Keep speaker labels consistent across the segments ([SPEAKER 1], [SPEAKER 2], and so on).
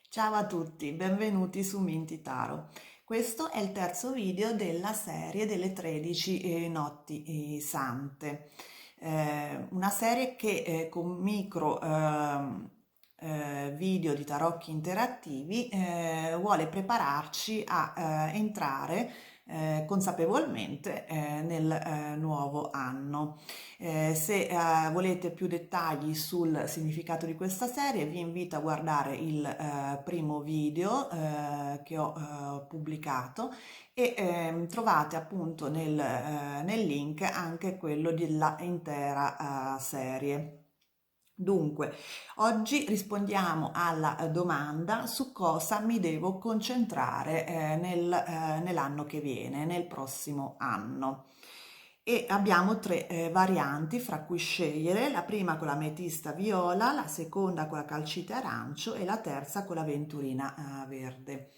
[SPEAKER 1] Ciao a tutti, benvenuti su Minty Taro. Questo è il terzo video della serie delle 13 notti sante. Una serie che con micro video di tarocchi interattivi vuole prepararci a entrare consapevolmente nel nuovo anno. Se volete più dettagli sul significato di questa serie, vi invito a guardare il primo video che ho pubblicato e trovate appunto nel link anche quello della intera serie. Dunque, oggi rispondiamo alla domanda su cosa mi devo concentrare nell'anno che viene, nel prossimo anno. E abbiamo tre varianti fra cui scegliere: la prima con l'ametista viola, la seconda con la calcite arancio e la terza con l'aventurina verde.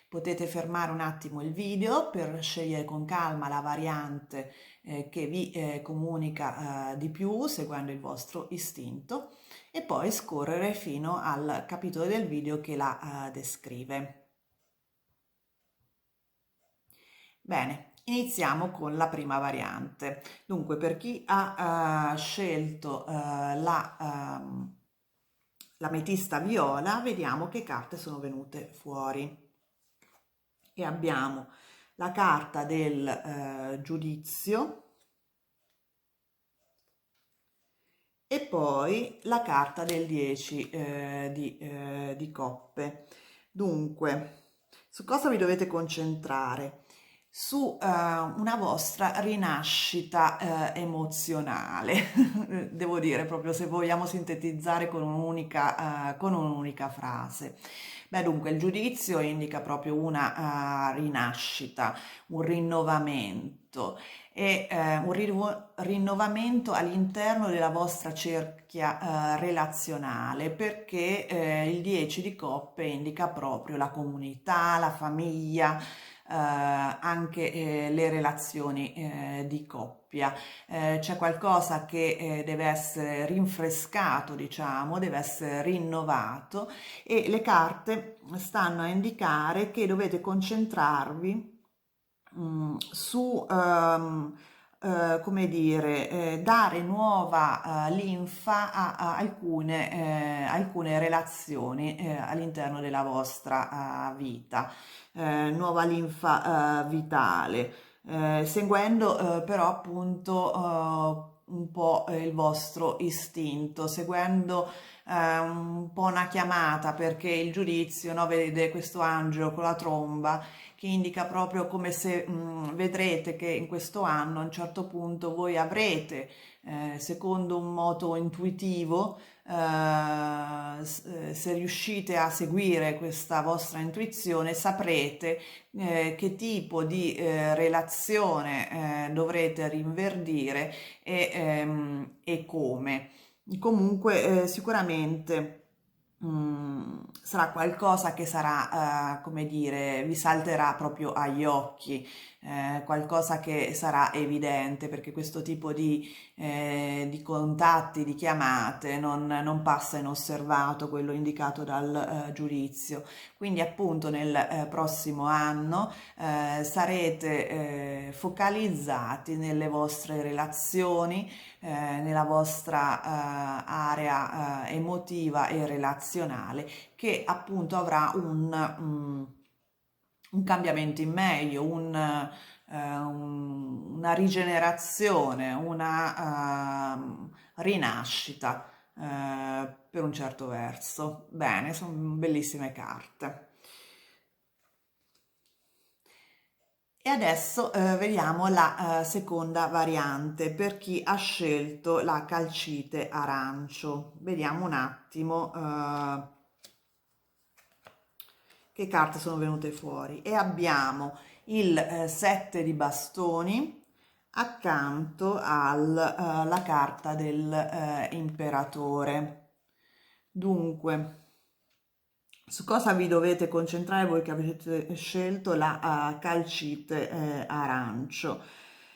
[SPEAKER 1] Potete fermare un attimo il video per scegliere con calma la variante che vi comunica di più, seguendo il vostro istinto, e poi scorrere fino al capitolo del video che la descrive. Bene, iniziamo con la prima variante. Dunque, per chi ha scelto l'ametista viola, vediamo che carte sono venute fuori. E abbiamo la carta del giudizio e poi la carta del 10 di coppe. Dunque, su cosa vi dovete concentrare? Su una vostra rinascita emozionale, devo dire, proprio se vogliamo sintetizzare con un'unica frase. Beh, dunque, il giudizio indica proprio una rinascita, un rinnovamento e rinnovamento all'interno della vostra cerchia relazionale, perché il 10 di coppe indica proprio la comunità, la famiglia, anche le relazioni di coppia. C'è qualcosa che deve essere rinfrescato, diciamo, deve essere rinnovato, e le carte stanno a indicare che dovete concentrarvi su come dire, dare nuova linfa a alcune relazioni all'interno della vostra vita, nuova linfa vitale, seguendo però appunto un po' il vostro istinto, seguendo un po' una chiamata, perché il giudizio, no, vede questo angelo con la tromba che indica proprio come se vedrete che in questo anno a un certo punto voi avrete, secondo un moto intuitivo, se riuscite a seguire questa vostra intuizione, saprete che tipo di relazione dovrete rinverdire e come. Comunque sicuramente sarà qualcosa che sarà, come dire, vi salterà proprio agli occhi, qualcosa che sarà evidente, perché questo tipo di contatti, di chiamate, non passa inosservato, quello indicato dal giudizio. Quindi appunto nel prossimo anno sarete focalizzati nelle vostre relazioni, nella vostra area emotiva e relazionale, che appunto avrà un cambiamento in meglio, una rigenerazione, una rinascita per un certo verso. Bene, sono bellissime carte. E adesso vediamo la seconda variante per chi ha scelto la calcite arancio. Vediamo un attimo che carte sono venute fuori. E abbiamo il 7 di bastoni accanto alla carta del imperatore. Dunque, Su cosa vi dovete concentrare voi che avete scelto la calcite arancio?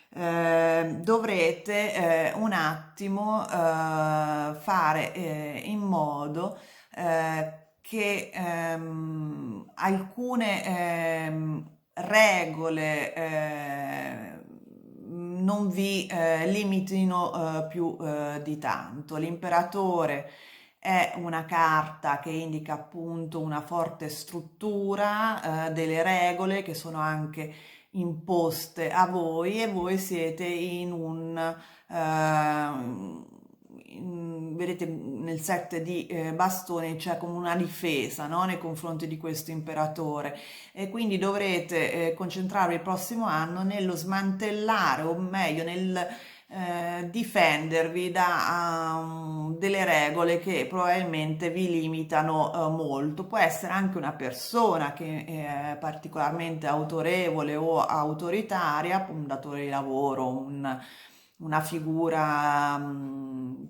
[SPEAKER 1] Dovrete un attimo fare in modo che alcune regole non vi limitino più di tanto. L'imperatore è una carta che indica appunto una forte struttura, delle regole che sono anche imposte a voi e voi siete vedete nel set di bastoni c'è come una difesa, no? Nei confronti di questo imperatore e quindi dovrete concentrarvi il prossimo anno nello smantellare o meglio nel difendervi da delle regole che probabilmente vi limitano molto. Può essere anche una persona che è particolarmente autorevole o autoritaria, un datore di lavoro, una figura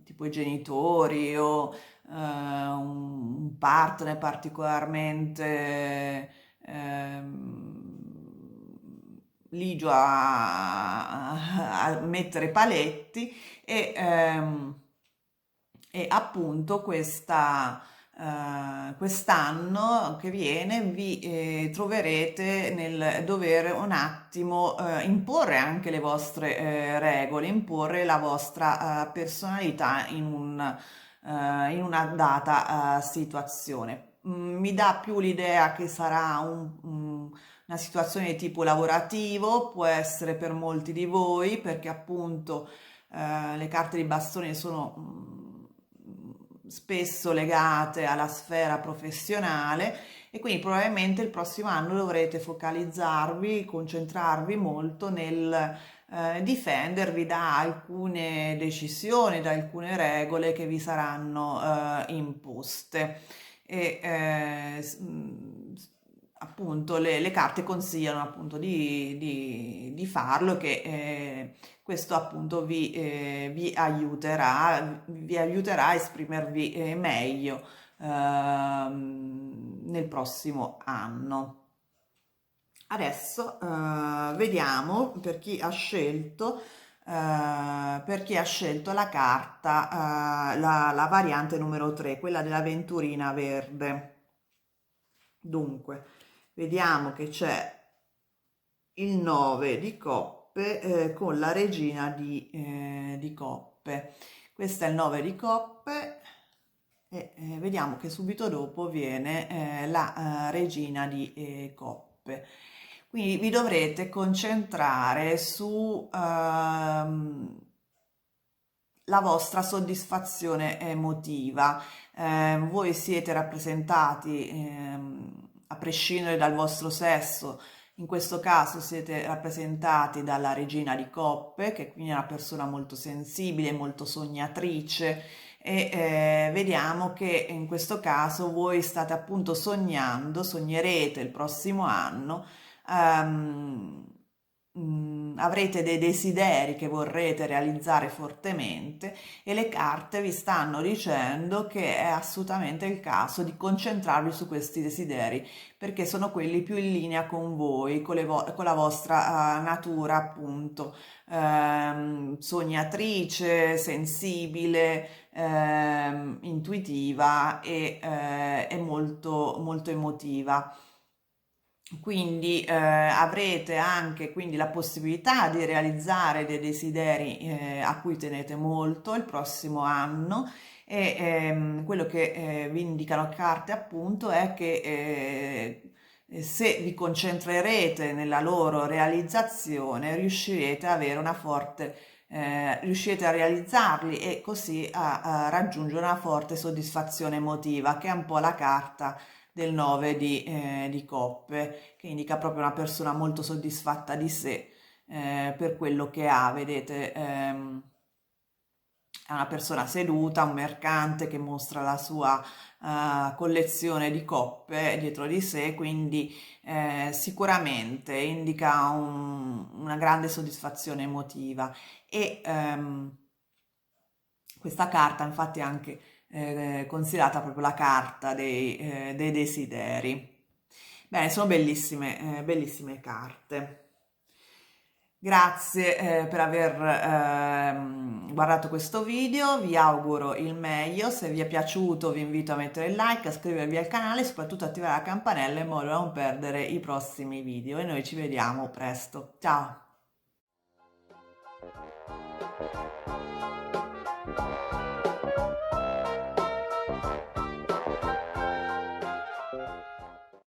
[SPEAKER 1] tipo i genitori o un partner particolarmente ligio a mettere paletti e appunto quest'anno che viene vi troverete nel dover un attimo imporre anche le vostre regole, imporre la vostra personalità in una data situazione. Mi dà più l'idea che sarà una situazione di tipo lavorativo, può essere per molti di voi, perché appunto le carte di bastone sono spesso legate alla sfera professionale e quindi probabilmente il prossimo anno dovrete focalizzarvi, concentrarvi molto nel difendervi da alcune decisioni, da alcune regole che vi saranno imposte. E appunto le carte consigliano appunto di farlo che questo appunto vi aiuterà a esprimervi meglio nel prossimo anno. Adesso vediamo per chi ha scelto la carta, la variante numero 3, quella dell'avventurina verde. Dunque, vediamo che c'è il 9 di coppe con la regina di coppe. Questo è il 9 di coppe e vediamo che subito dopo viene la regina di coppe. Quindi vi dovrete concentrare su la vostra soddisfazione emotiva. Voi siete rappresentati, a prescindere dal vostro sesso, in questo caso siete rappresentati dalla regina di coppe, che quindi è una persona molto sensibile, molto sognatrice e vediamo che in questo caso voi state appunto sognando, sognerete il prossimo anno. ehm, Avrete dei desideri che vorrete realizzare fortemente e le carte vi stanno dicendo che è assolutamente il caso di concentrarvi su questi desideri perché sono quelli più in linea con voi, con la vostra natura appunto sognatrice, sensibile, intuitiva e molto, molto emotiva. Quindi avrete anche quindi la possibilità di realizzare dei desideri a cui tenete molto il prossimo anno e quello che vi indicano carte appunto è che se vi concentrerete nella loro realizzazione riuscirete ad avere una forte riuscirete a realizzarli e così a raggiungere una forte soddisfazione emotiva che è un po' la carta del 9 di coppe, che indica proprio una persona molto soddisfatta di sé per quello che ha, vedete, è una persona seduta, un mercante che mostra la sua collezione di coppe dietro di sé, quindi sicuramente indica una grande soddisfazione emotiva e questa carta infatti anche considerata proprio la carta dei desideri. Bene, sono bellissime, bellissime carte. Grazie, per aver guardato questo video, vi auguro il meglio, se vi è piaciuto vi invito a mettere il like, a iscrivervi al canale e soprattutto attivare la campanella in modo da non perdere i prossimi video e noi ci vediamo presto. Ciao!